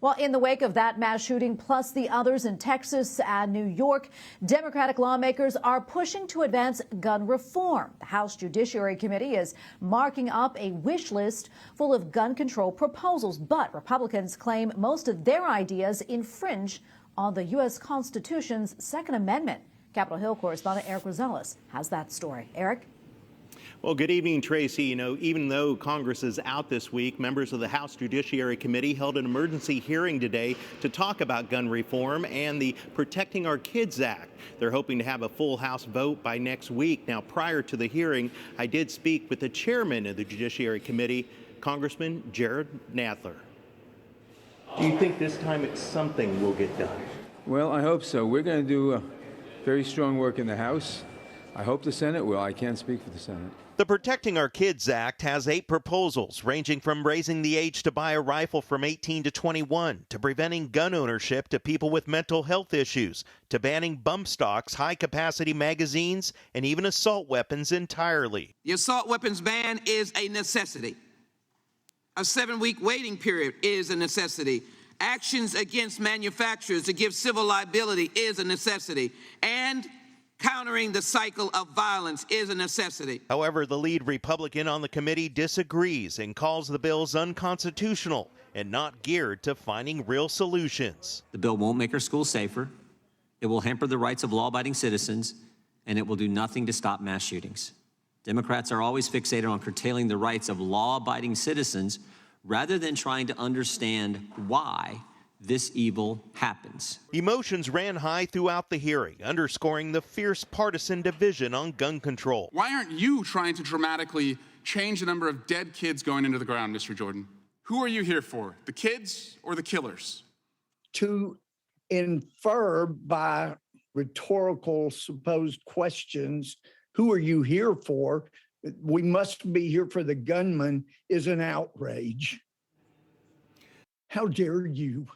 Well, in the wake of that mass shooting, plus the others in Texas and New York, Democratic lawmakers are pushing to advance gun reform. The House Judiciary Committee is marking up a wish list full of gun control proposals, but Republicans claim most of their ideas infringe on the U.S. Constitution's Second Amendment. Capitol Hill correspondent Erik Rosales has that story. Erik? Well, good evening, Tracy. Even though Congress is out this week, members of the House Judiciary Committee held an emergency hearing today to talk about gun reform and the Protecting Our Kids Act. They're hoping to have a full House vote by next week. Now, prior to the hearing, I did speak with the chairman of the Judiciary Committee, Congressman Jerrold Nadler. Do you think this time something will get done? Well, I hope so. We're going to do very strong work in the House. I hope the Senate will. I can't speak for the Senate. The Protecting Our Kids Act has 8 proposals, ranging from raising the age to buy a rifle from 18 to 21, to preventing gun ownership to people with mental health issues, to banning bump stocks, high-capacity magazines, and even assault weapons entirely. The assault weapons ban is a necessity. A 7-week waiting period is a necessity. Actions against manufacturers to give civil liability is a necessity. And countering the cycle of violence is a necessity. However, the lead Republican on the committee disagrees and calls the bills unconstitutional and not geared to finding real solutions. The bill won't make our schools safer. It will hamper the rights of law-abiding citizens, and it will do nothing to stop mass shootings. Democrats are always fixated on curtailing the rights of law-abiding citizens rather than trying to understand why this evil happens. Emotions ran high throughout the hearing, underscoring the fierce partisan division on gun control. Why aren't you trying to dramatically change the number of dead kids going into the ground, Mr. Jordan? Who are you here for, the kids or the killers? To infer by rhetorical supposed questions, who are you here for? We must be here for the gunman is an outrage. How dare you?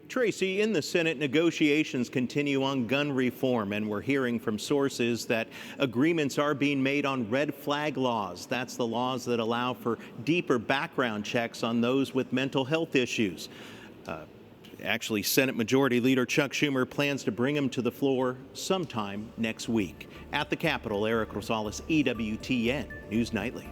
Tracy, in the Senate, negotiations continue on gun reform, and we're hearing from sources that agreements are being made on red flag laws. That's the laws that allow for deeper background checks on those with mental health issues. Actually, Senate Majority Leader Chuck Schumer plans to bring them to the floor sometime next week. At the Capitol, Erik Rosales, EWTN News Nightly.